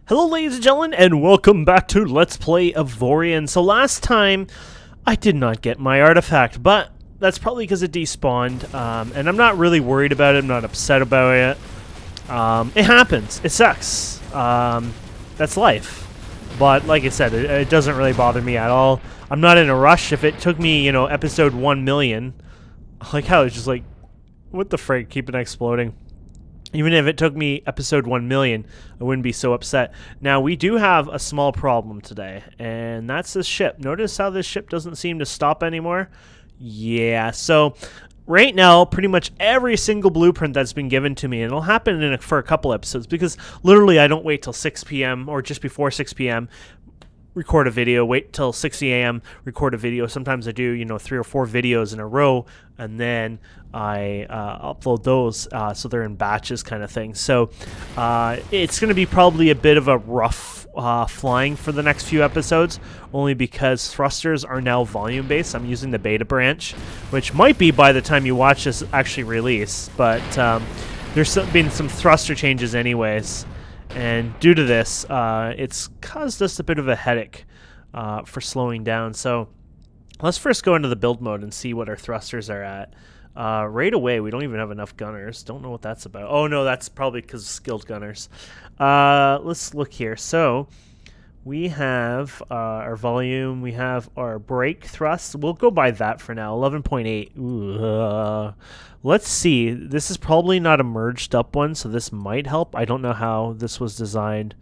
Hello ladies and gentlemen, and welcome back to Let's Play Avorion. So last time, I did not get my artifact, but that's probably because it despawned, and I'm not really worried about it, I'm not upset about it. It happens, it sucks, that's life. But like I said, it doesn't really bother me at all. I'm not in a rush. If it took me, episode 1 million, like how it's just like, what the frick, keep it exploding. Even if it took me episode 1 million, I wouldn't be so upset. Now, we do have a small problem today, and that's this ship. Notice how this ship doesn't seem to stop anymore? Yeah, so right now, pretty much every single blueprint that's been given to me, and it'll happen for a couple episodes, because literally I don't wait till 6 p.m. or just before 6 p.m., record a video, wait till 6 a.m., record a video. Sometimes I do, 3 or 4 videos in a row, and then I upload those, so they're in batches kind of thing. So it's going to be probably a bit of a rough flying for the next few episodes, only because thrusters are now volume-based. I'm using the beta branch, which might be by the time you watch this actually release, but there's been some thruster changes anyways. And due to this, it's caused us a bit of a headache for slowing down. So let's first go into the build mode and see what our thrusters are at. Right away, we don't even have enough gunners. Don't know what that's about. Oh, no, that's probably because of skilled gunners. Let's look here. So we have our volume. We have our brake thrust. We'll go by that for now, 11.8. Let's see. This is probably not a merged up one, so this might help. I don't know how this was designed,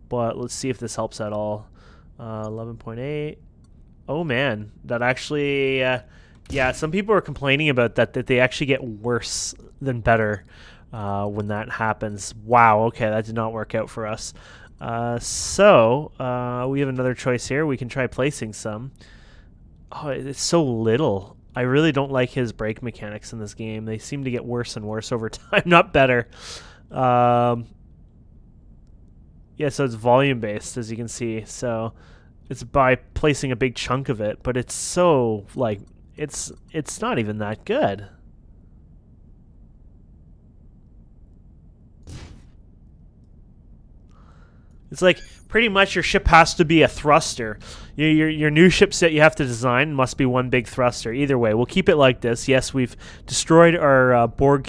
but let's see if this helps at all. 11.8. Oh, man. That actually... yeah, some people are complaining about that they actually get worse than better when that happens. Wow, okay, that did not work out for us. So we have another choice here. We can try placing some. Oh, it's so little. I really don't like his brake mechanics in this game. They seem to get worse and worse over time, not better. Yeah, so it's volume-based, as you can see. So it's by placing a big chunk of it, but it's so, like, it's not even that good. It's like pretty much your ship has to be a thruster. Your new ship set you have to design must be one big thruster. Either way, we'll keep it like this. Yes, we've destroyed our Borg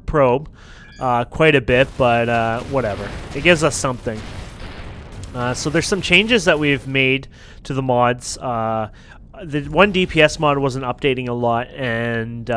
probe quite a bit, but whatever. It gives us something. So there's some changes that we've made to the mods. The one DPS mod wasn't updating a lot, and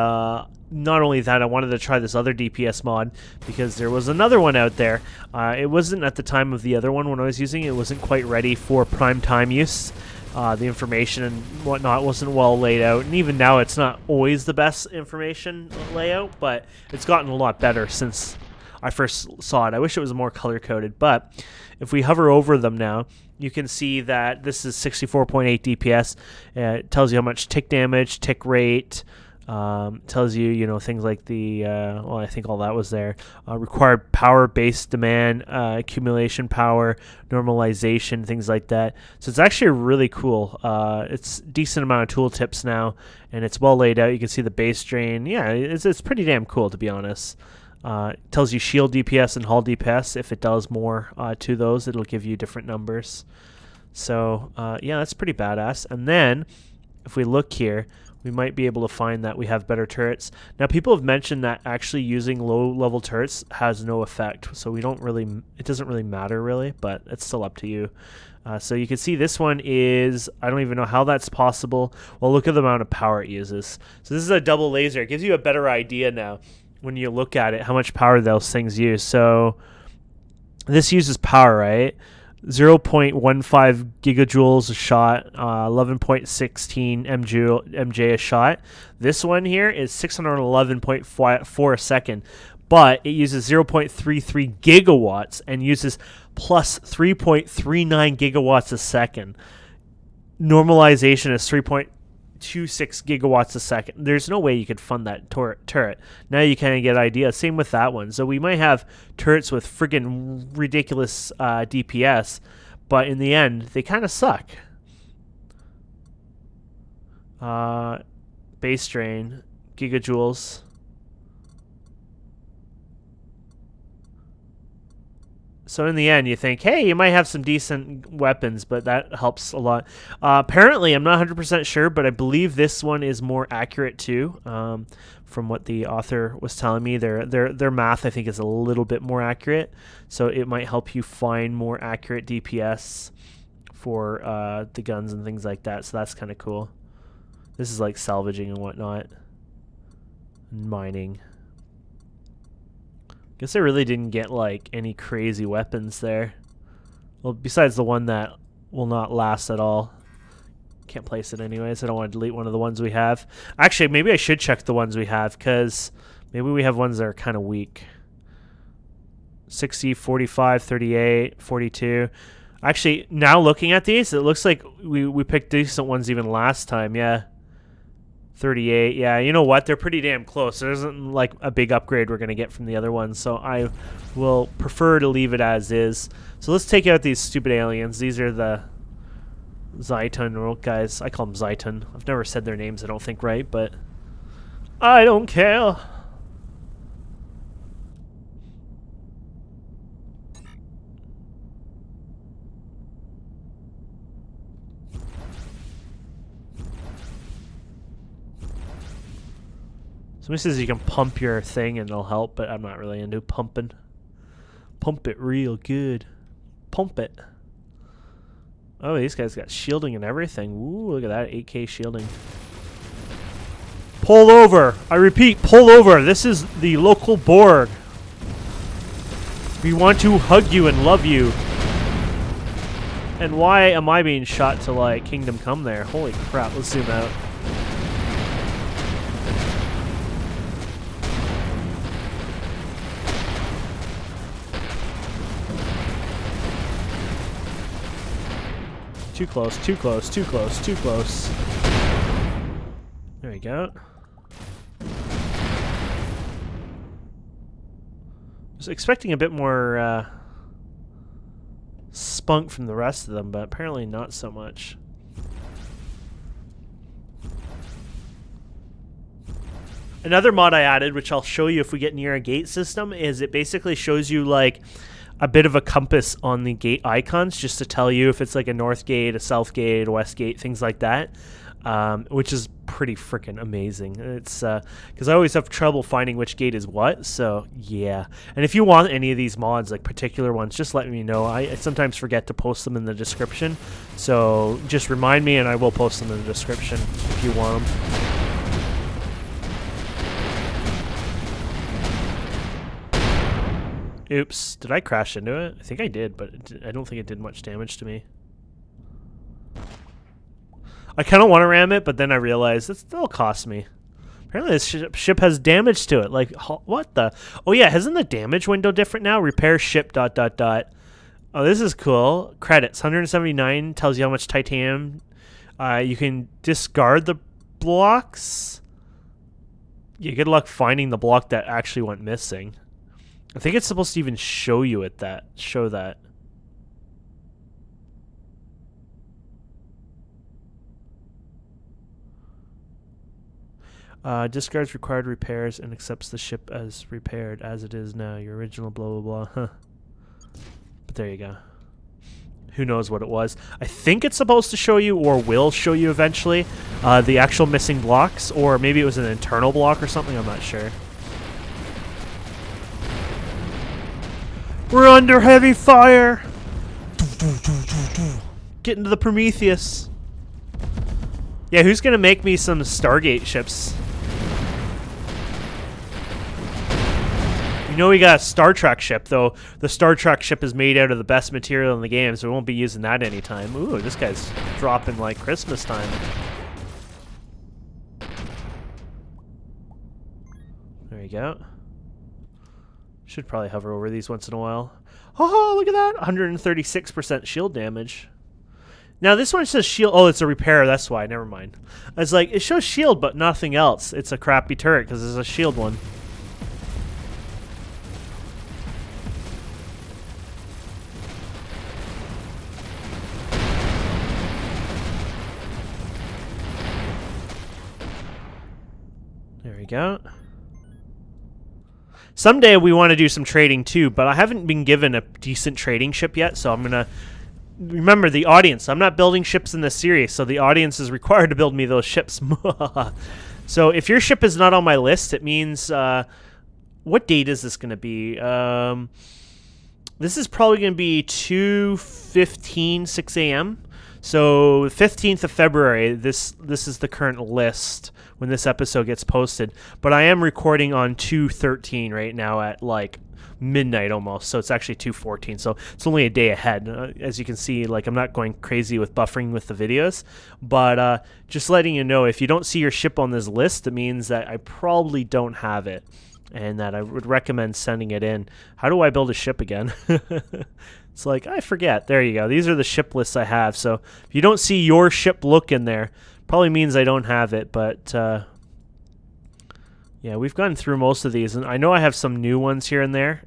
not only that, I wanted to try this other DPS mod because there was another one out there. It wasn't at the time of the other one when I was using it. It wasn't quite ready for prime time use. The information and whatnot wasn't well laid out, and even now it's not always the best information layout, but it's gotten a lot better since I first saw it. I wish it was more color-coded, but if we hover over them now, you can see that this is 64.8 DPS. It tells you how much tick damage, tick rate, tells you, things like the, well, I think all that was there. Required power, base demand, accumulation power, normalization, things like that. So it's actually really cool. It's a decent amount of tooltips now, and it's well laid out. You can see the base drain. Yeah, it's pretty damn cool, to be honest. It tells you shield DPS and hull DPS. If it does more to those, it'll give you different numbers. So, yeah, that's pretty badass. And then, if we look here, we might be able to find that we have better turrets. Now, people have mentioned that actually using low-level turrets has no effect. So it doesn't really matter, really, but it's still up to you. So you can see this one is, I don't even know how that's possible. Well, look at the amount of power it uses. So this is a double laser. It gives you a better idea now when you look at it, how much power those things use. So this uses power, right? 0.15 gigajoules a shot, 11.16 MJ a shot. This one here is 611.4 a second, but it uses 0.33 gigawatts and uses plus 3.39 gigawatts a second. Normalization is 3.26 gigawatts a second. There's no way you could fund that turret. Now you kind of get an idea. Same with that one. So we might have turrets with friggin' ridiculous DPS, but in the end, they kind of suck. Base drain, gigajoules. So in the end, you think, hey, you might have some decent weapons, but that helps a lot. Apparently, I'm not 100% sure, but I believe this one is more accurate too. From what the author was telling me, their math I think is a little bit more accurate, so it might help you find more accurate DPS for the guns and things like that. So that's kind of cool. This is like salvaging and whatnot, and mining. Guess I really didn't get like any crazy weapons there. Well, besides the one that will not last at all. Can't place it anyways. I don't want to delete one of the ones we have. Actually, maybe I should check the ones we have, because maybe we have ones that are kind of weak. 60, 45, 38, 42. Actually, now looking at these, it looks like we picked decent ones even last time. Yeah. 38. Yeah, you know what? They're pretty damn close. There isn't like a big upgrade we're going to get from the other ones, so I will prefer to leave it as is. So let's take out these stupid aliens. These are the Xsotan guys. I call them Xsotan. I've never said their names, I don't think, right, but I don't care. Somebody says you can pump your thing and it'll help, but I'm not really into pumping. Pump it real good. Pump it. Oh, these guys got shielding and everything. Ooh, look at that. 8K shielding. Pull over. I repeat, pull over. This is the local Borg. We want to hug you and love you. And why am I being shot to, like, Kingdom Come there? Holy crap. Let's zoom out. Too close, too close, too close, too close. There we go. Was expecting a bit more spunk from the rest of them, but apparently not so much. Another mod I added, which I'll show you if we get near a gate system, is it basically shows you like a bit of a compass on the gate icons just to tell you if it's like a north gate, a south gate, a west gate, things like that, which is pretty freaking amazing. It's because I always have trouble finding which gate is what, so yeah. And if you want any of these mods, like particular ones, just let me know. I sometimes forget to post them in the description, so just remind me and I will post them in the description if you want them. Oops, did I crash into it? I think I did, but I don't think it did much damage to me. I kind of want to ram it, but then I realized it'll cost me. Apparently this ship has damage to it. Like, what the? Oh yeah, isn't the damage window different now? Repair ship ... Oh, this is cool. Credits, 179 tells you how much titanium. You can discard the blocks. Yeah, good luck finding the block that actually went missing. I think it's supposed to even show you show that. Discards required repairs and accepts the ship as repaired as it is now. Your original blah blah blah. Huh. But there you go. Who knows what it was. I think it's supposed to show you, or will show you eventually, the actual missing blocks, or maybe it was an internal block or something, I'm not sure. We're under heavy fire! Get into the Prometheus. Yeah, who's gonna make me some Stargate ships? You know we got a Star Trek ship, though. The Star Trek ship is made out of the best material in the game, so we won't be using that anytime. Ooh, this guy's dropping like Christmas time. There you go. Should probably hover over these once in a while. Oh, look at that! 136% shield damage. Now this one says shield. Oh, it's a repair. That's why. Never mind. It's like it shows shield, but nothing else. It's a crappy turret because it's a shield one. There we go. Someday we want to do some trading too, but I haven't been given a decent trading ship yet, so I'm gonna remember the audience. I'm not building ships in this series, so the audience is required to build me those ships. So if your ship is not on my list, it means what date is this gonna be? This is probably gonna be 2:15, 6 a.m. So 15th of February. This is the current list when this episode gets posted. But I am recording on 2:13 right now at like midnight almost, so it's actually 2:14, so it's only a day ahead. As you can see, like, I'm not going crazy with buffering with the videos, but just letting you know, if you don't see your ship on this list, it means that I probably don't have it, and that I would recommend sending it in. How do I build a ship again? It's like, I forget. There you go. These are the ship lists I have, so if you don't see your ship look in there, probably means I don't have it, but yeah, we've gone through most of these, and I know I have some new ones here and there.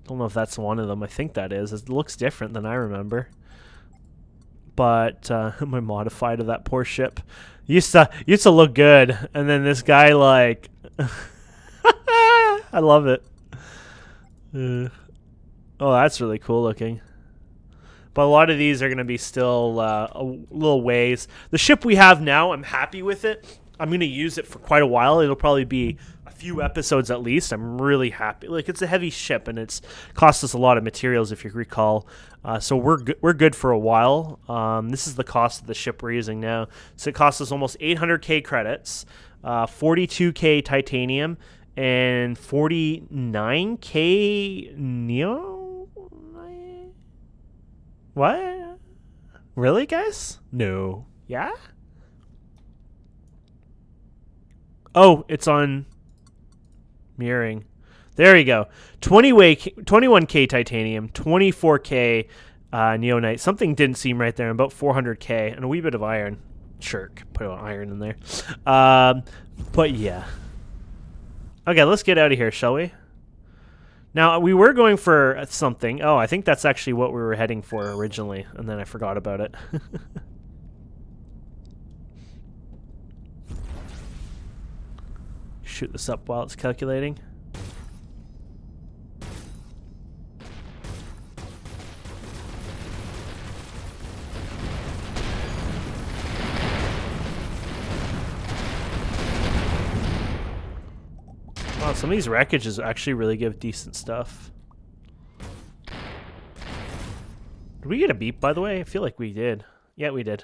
Don't know if that's one of them. I think that is. It looks different than I remember. But my modified of that poor ship used to look good, and then this guy, like, I love it. Oh, that's really cool looking. But a lot of these are going to be still a little ways. The ship we have now, I'm happy with it. I'm going to use it for quite a while. It'll probably be a few episodes at least. I'm really happy. Like, it's a heavy ship, and it's cost us a lot of materials, if you recall. So we're good for a while. This is the cost of the ship we're using now. So it costs us almost 800k credits, 42k titanium, and 49k neo. What? Really, guys? No. Yeah? Oh, it's on mirroring. There you go. 21k titanium, 24k neonite. Something didn't seem right there. About 400k and a wee bit of iron. Sure, put iron in there. But yeah. Okay, let's get out of here, shall we? Now, we were going for something. Oh, I think that's actually what we were heading for originally, and then I forgot about it. Shoot this up while it's calculating. Wow, some of these wreckages actually really give decent stuff. Did we get a beep, by the way? I feel like we did. Yeah, we did.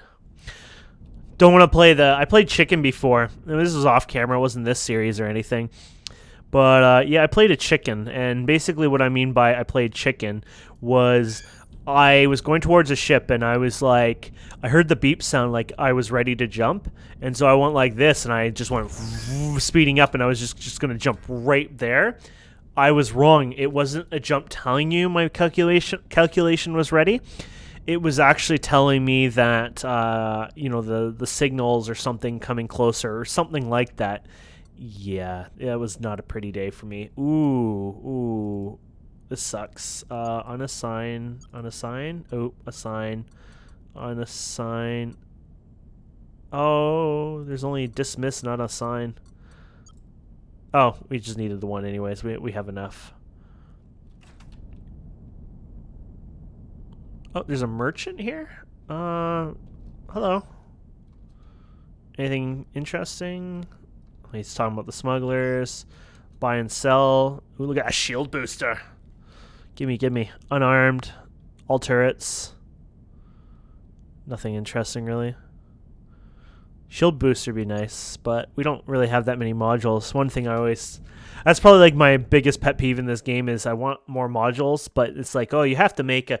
Don't want to play I played chicken before. This was off camera. It wasn't this series or anything. But, yeah, I played a chicken. And basically what I mean by I played chicken was I was going towards a ship, and I was like, I heard the beep sound like I was ready to jump. And so I went like this, and I just went speeding up, and I was just going to jump right there. I was wrong. It wasn't a jump telling you my calculation was ready. It was actually telling me that, you know, the signals or something coming closer or something like that. Yeah, it was not a pretty day for me. Ooh. This sucks. Unassign. Oh, assign. Unassign. Oh, there's only dismiss, not assign. Oh, we just needed the one anyways. We have enough. Oh, there's a merchant here? Hello. Anything interesting? He's talking about the smugglers. Buy and sell. Ooh, look at a shield booster. Gimme. Unarmed. All turrets. Nothing interesting, really. Shield booster would be nice, but we don't really have that many modules. One thing that's probably like my biggest pet peeve in this game is I want more modules, but it's like, oh, you have to make the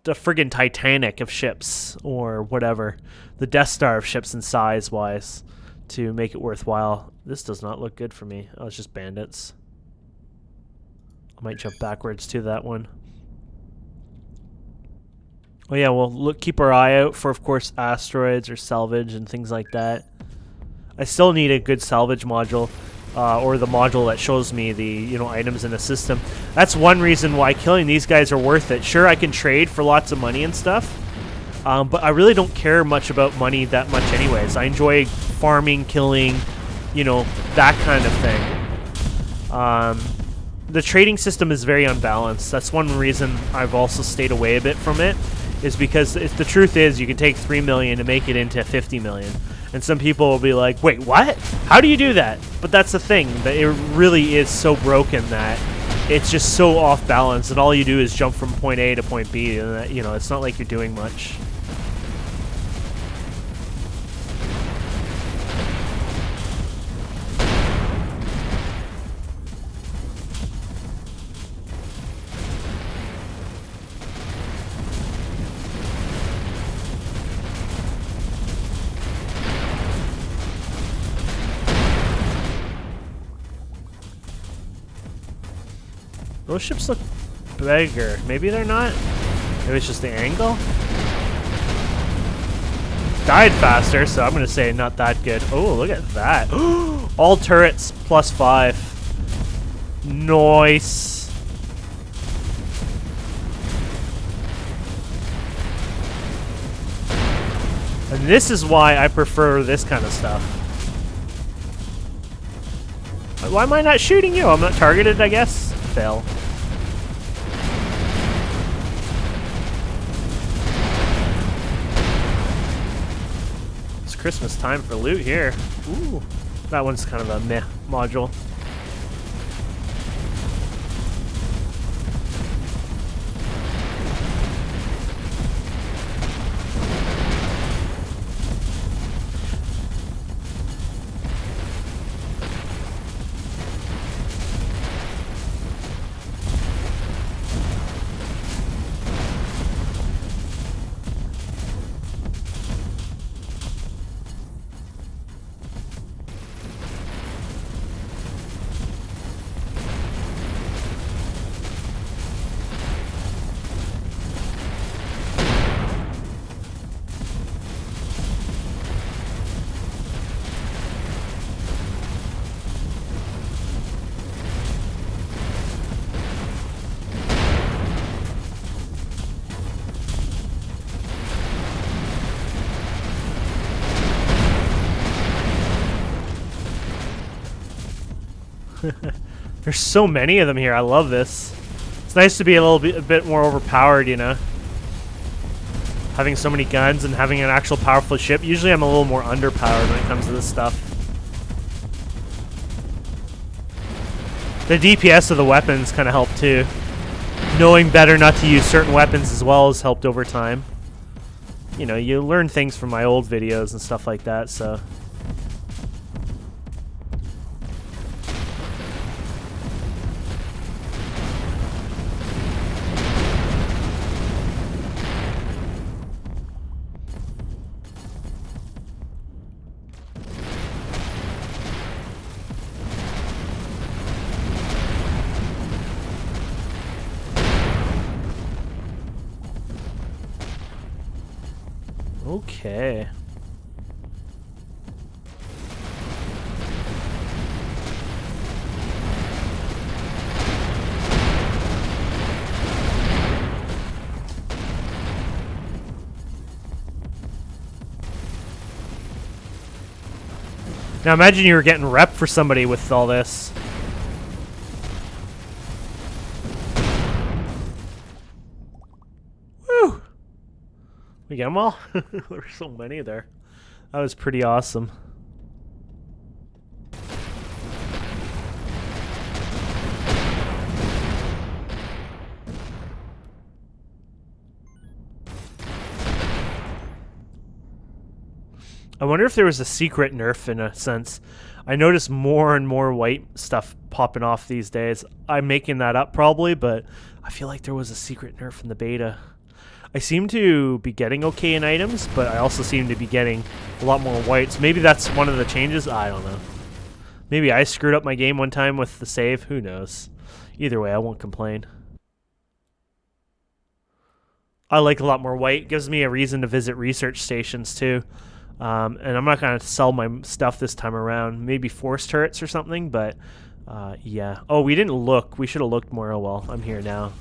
friggin' Titanic of ships or whatever, the Death Star of ships in size-wise to make it worthwhile. This does not look good for me. Oh, it's just bandits. I might jump backwards to that one. Oh yeah, well, keep our eye out for, of course, asteroids or salvage and things like that. I still need a good salvage module, or the module that shows me the items in the system. That's one reason why killing these guys are worth it. Sure, I can trade for lots of money and stuff, but I really don't care much about money that much anyways. I enjoy farming, killing, that kind of thing. The trading system is very unbalanced. That's one reason I've also stayed away a bit from it, is because the truth is you can take 3 million and make it into 50 million. And some people will be like, wait, what? How do you do that? But that's the thing, that it really is so broken that it's just so off balance, and all you do is jump from point A to point B, and that, you know, it's not like you're doing much. Those ships look bigger. Maybe they're not? Maybe it's just the angle? Died faster, so I'm going to say not that good. Oh, look at that. All turrets +5. Nice. And this is why I prefer this kind of stuff. Why am I not shooting you? I'm not targeted, I guess. Fail. It's Christmas time for loot here. Ooh, that one's kind of a meh module. There's so many of them here. I love this. It's nice to be a bit more overpowered, you know. Having so many guns and having an actual powerful ship. Usually I'm a little more underpowered when it comes to this stuff. The DPS of the weapons kind of help too. Knowing better not to use certain weapons as well has helped over time. You know, you learn things from my old videos and stuff like that, so... Okay. Now imagine you were getting rep for somebody with all this. Woo! We get them all? There's so many there. That was pretty awesome. I wonder if there was a secret nerf in a sense. I notice more and more white stuff popping off these days. I'm making that up probably, but I feel like there was a secret nerf in the beta. I seem to be getting okay in items, but I also seem to be getting a lot more whites. Maybe that's one of the changes. I don't know. Maybe I screwed up my game one time with the save. Who knows? Either way, I won't complain. I like a lot more white. It gives me a reason to visit research stations too. And I'm not going to sell my stuff this time around. Maybe force turrets or something, but yeah. Oh, we didn't look. We should have looked more. Oh well, I'm here now.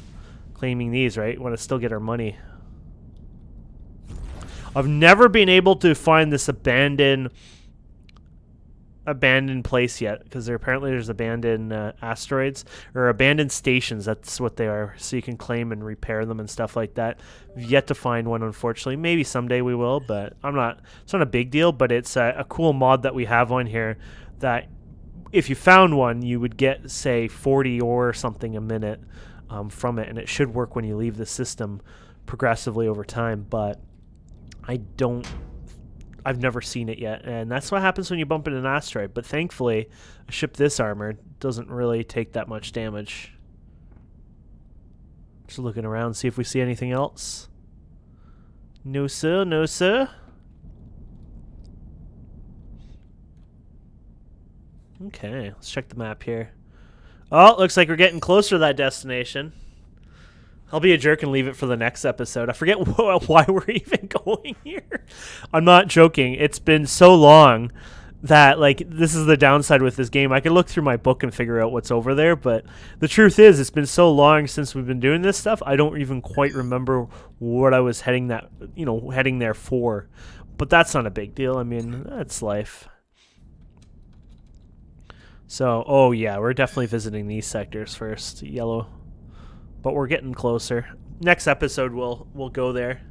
Claiming these, right? Want to still get our money. I've never been able to find this abandoned abandoned place yet, because there's abandoned asteroids or abandoned stations. That's what they are. So you can claim and repair them and stuff like that. We've yet to find one, unfortunately. Maybe someday we will, but I'm not. It's not a big deal, but it's a cool mod that we have on here. That if you found one, you would get say 40 or something a minute from it, and it should work when you leave the system progressively over time. But I've never seen it yet, and that's what happens when you bump into an asteroid. But thankfully, a ship this armor doesn't really take that much damage. Just looking around, see if we see anything else. No, sir. No, sir. Okay, let's check the map here. Oh, looks like we're getting closer to that destination. I'll be a jerk and leave it for the next episode. I forget why we're even going here. I'm not joking. It's been so long that, like, this is the downside with this game. I could look through my book and figure out what's over there, but the truth is, it's been so long since we've been doing this stuff, I don't even quite remember what I was heading there for. But that's not a big deal. I mean, that's life. So, oh yeah, we're definitely visiting these sectors first. Yellow. But we're getting closer. Next episode, we'll go there.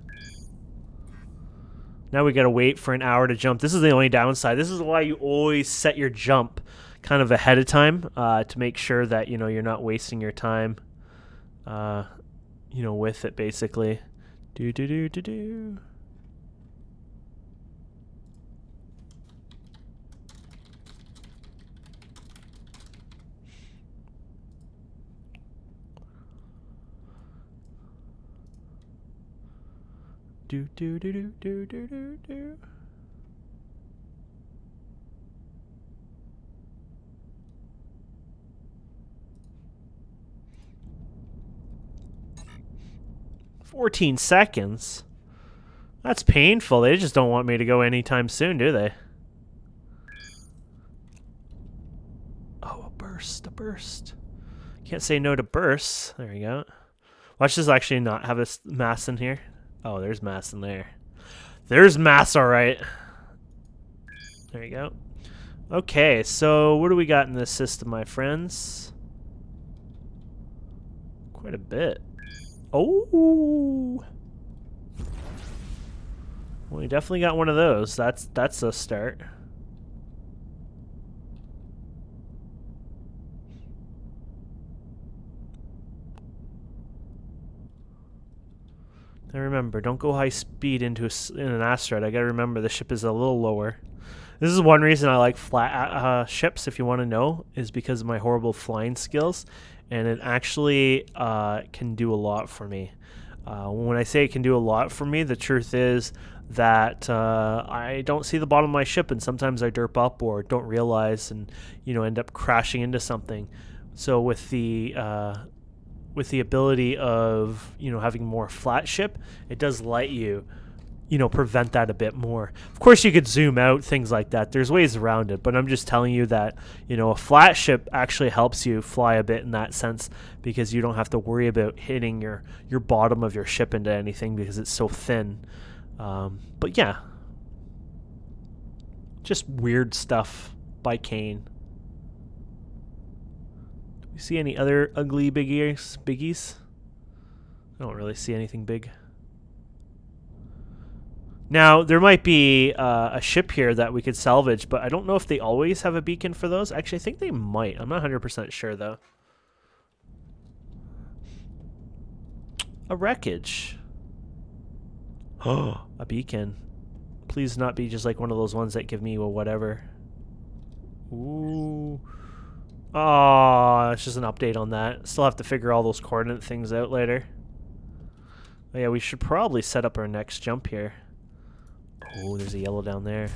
Now we gotta wait for an hour to jump. This is the only downside. This is why you always set your jump kind of ahead of time to make sure that you're not wasting your time. With it basically. Do. 14 seconds? That's painful. They just don't want me to go anytime soon, do they? Oh, a burst. Can't say no to bursts. There you go. Watch this actually not have a mass in here. Oh, there's mass in there. There's mass, all right. There you go. Okay, so what do we got in this system, my friends? Quite a bit. Oh! Well, we definitely got one of those. That's a start. Now remember, don't go high speed in an asteroid. I gotta remember the ship is a little lower. This is one reason I like flat ships, if you want to know, is because of my horrible flying skills, and it actually can do a lot for me. When I say it can do a lot for me, the truth is that I don't see the bottom of my ship, and sometimes I derp up or don't realize and end up crashing into something. So with the ability of having more flat ship, it does let you prevent that a bit more. Of course you could zoom out, things like that. There's ways around it, but I'm just telling you that a flat ship actually helps you fly a bit in that sense, because you don't have to worry about hitting your bottom of your ship into anything because it's so thin. But yeah, just weird stuff by Kane. See any other ugly biggies? I don't really see anything big. Now, there might be a ship here that we could salvage, but I don't know if they always have a beacon for those. Actually, I think they might. I'm not 100% sure, though. A wreckage. Oh, a beacon. Please not be just like one of those ones that give me a whatever. Ooh. Oh, it's just an update on that. Still have to figure all those coordinate things out later. Oh, yeah, we should probably set up our next jump here. Oh, there's a yellow down there.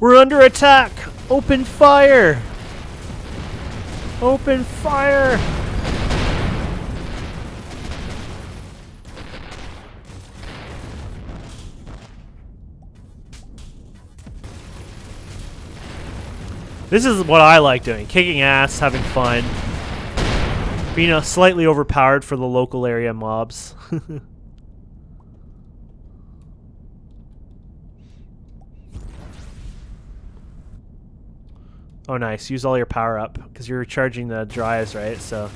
We're under attack! Open fire! Open fire! This is what I like doing. Kicking ass, having fun. Being slightly overpowered for the local area mobs. Oh, nice. Use all your power up because you're recharging the drives, right? So.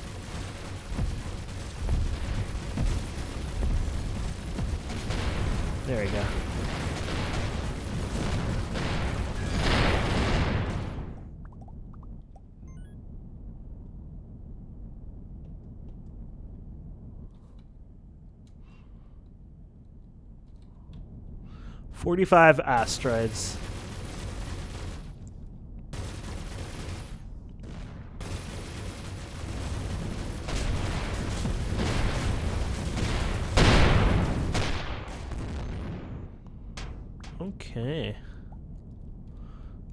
There you go. "45 asteroids." Okay.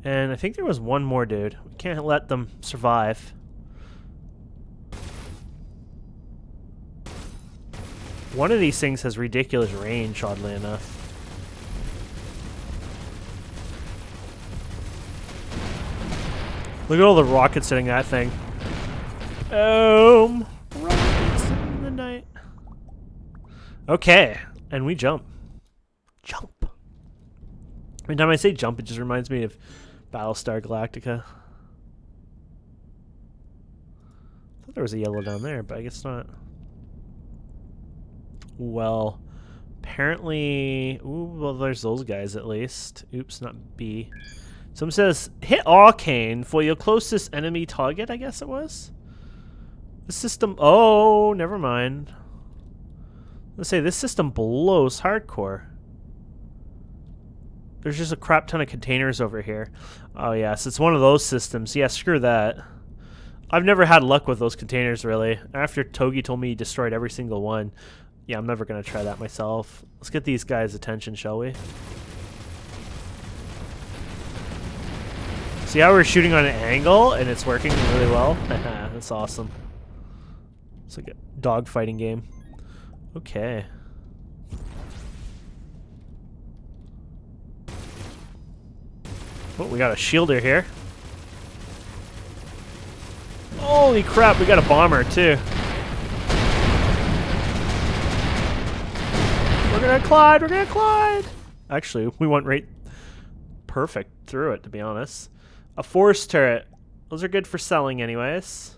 And I think there was one more dude. We can't let them survive. One of these things has ridiculous range, oddly enough. Look at all the rockets hitting that thing. Rockets in the night. Okay, and we jump. Jump. Every time I say jump, it just reminds me of Battlestar Galactica. I thought there was a yellow down there, but I guess not. Well, apparently... Ooh, well, there's those guys at least. Oops, not B. Someone says, hit Arcane for your closest enemy target, I guess it was? The system... Oh, never mind. Let's say this system blows hardcore. There's just a crap ton of containers over here. Oh, yes, it's one of those systems. Yeah, screw that. I've never had luck with those containers, really. After Togi told me he destroyed every single one. Yeah, I'm never going to try that myself. Let's get these guys' attention, shall we? See how we're shooting on an angle and it's working really well? That's awesome. It's like a dogfighting game. Okay. Oh, we got a shielder here. Holy crap, we got a bomber too. We're gonna glide, we're gonna glide! Actually, we went right perfect through it, to be honest. A force turret. Those are good for selling anyways.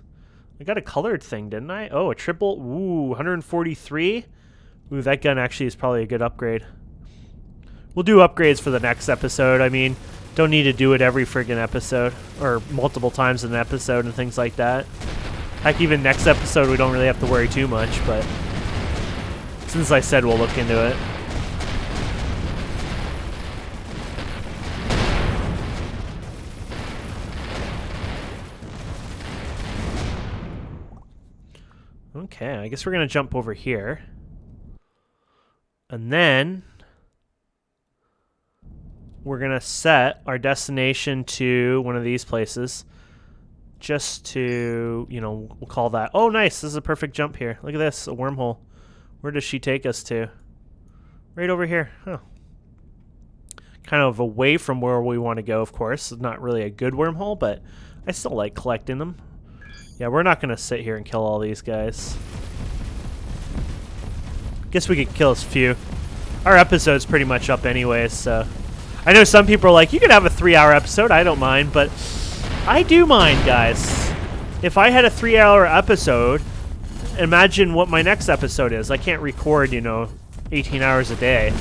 I got a colored thing, didn't I? Oh, a triple. Ooh, 143. Ooh, that gun actually is probably a good upgrade. We'll do upgrades for the next episode. I mean, don't need to do it every friggin' episode. Or multiple times in an episode and things like that. Heck, even next episode we don't really have to worry too much, but... Since I said we'll look into it. Okay, I guess we're going to jump over here. And then we're going to set our destination to one of these places. Just to, you know, we'll call that... Oh, nice. This is a perfect jump here. Look at this, a wormhole. Where does she take us to? Right over here. Huh. Kind of away from where we want to go, of course. It's not really a good wormhole, but I still like collecting them. Yeah, we're not going to sit here and kill all these guys. Guess we could kill a few. Our episode's pretty much up anyways, so... I know some people are like, you can have a 3-hour episode, I don't mind, but... I do mind, guys. If I had a 3-hour episode, imagine what my next episode is. I can't record, you know, 18 hours a day.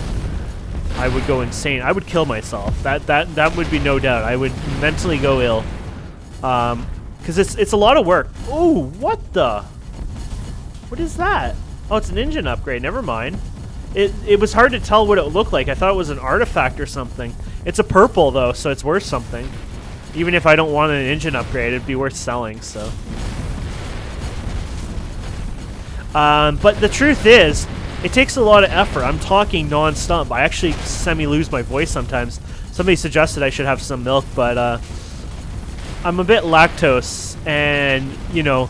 I would go insane. I would kill myself. That would be no doubt. I would mentally go ill. Because it's a lot of work. Oh, what the? What is that? Oh, it's an engine upgrade. Never mind. It was hard to tell what it looked like. I thought it was an artifact or something. It's a purple, though, so it's worth something. Even if I don't want an engine upgrade, it'd be worth selling, so. But the truth is, it takes a lot of effort. I'm talking non-stop. I actually semi-lose my voice sometimes. Somebody suggested I should have some milk, but I'm a bit lactose, and, you know,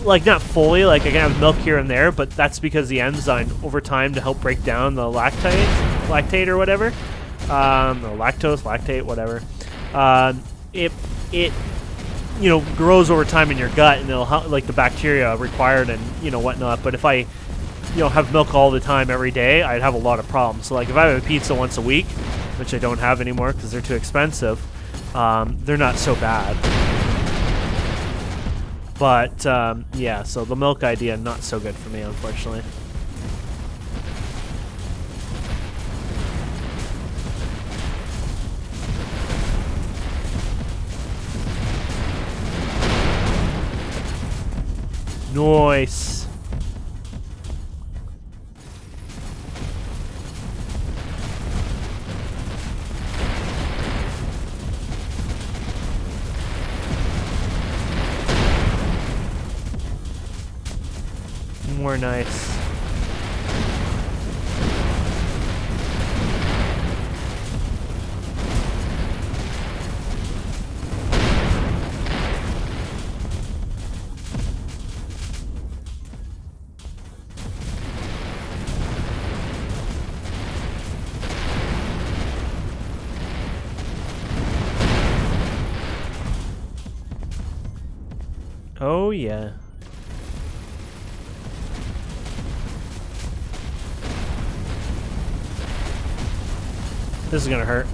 like, not fully, like, I can have milk here and there, but that's because the enzyme, over time, to help break down the lactate or whatever, or lactose, lactate, whatever, it you know, grows over time in your gut, and it'll help, like, the bacteria required and, you know, whatnot. But if I, you know, have milk all the time every day, I'd have a lot of problems. So, like, if I have a pizza once a week, which I don't have anymore because they're too expensive, they're not so bad. But, yeah, so the milk idea, not so good for me, unfortunately. Nice. More nice. Oh yeah. This is gonna hurt.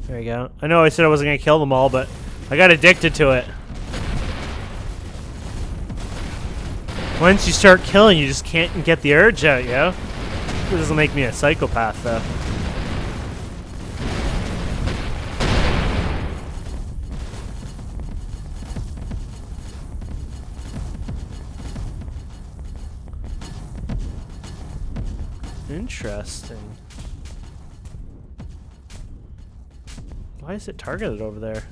There you go. I know I said I wasn't gonna kill them all, but I got addicted to it. Once you start killing, you just can't get the urge out, yo. This doesn't make me a psychopath, though. Interesting. Why is it targeted over there?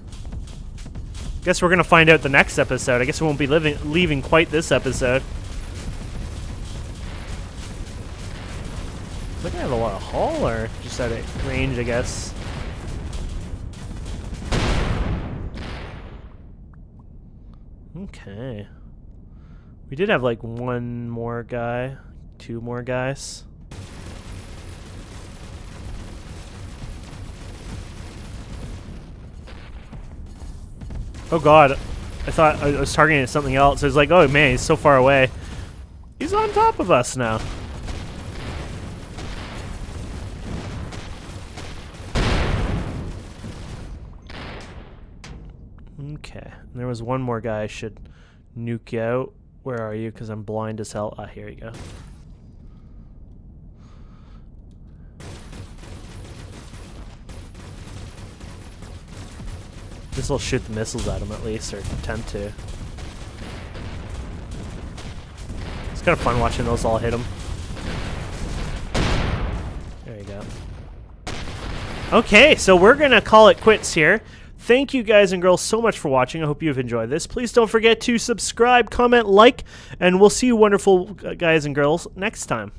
Guess we're gonna find out the next episode. I guess we won't be leaving quite this episode. Look, I have a lot of hull, or just at a range, I guess. Okay. We did have like one more guy, two more guys. Oh god, I thought I was targeting something else. I was like, oh man, he's so far away. He's on top of us now. Okay, and there was one more guy I should nuke out. Where are you? Because I'm blind as hell. Ah, here you go. This will shoot the missiles at him at least, or attempt to. It's kind of fun watching those all hit him. There you go. Okay, so we're going to call it quits here. Thank you guys and girls so much for watching. I hope you've enjoyed this. Please don't forget to subscribe, comment, like, and we'll see you wonderful guys and girls next time.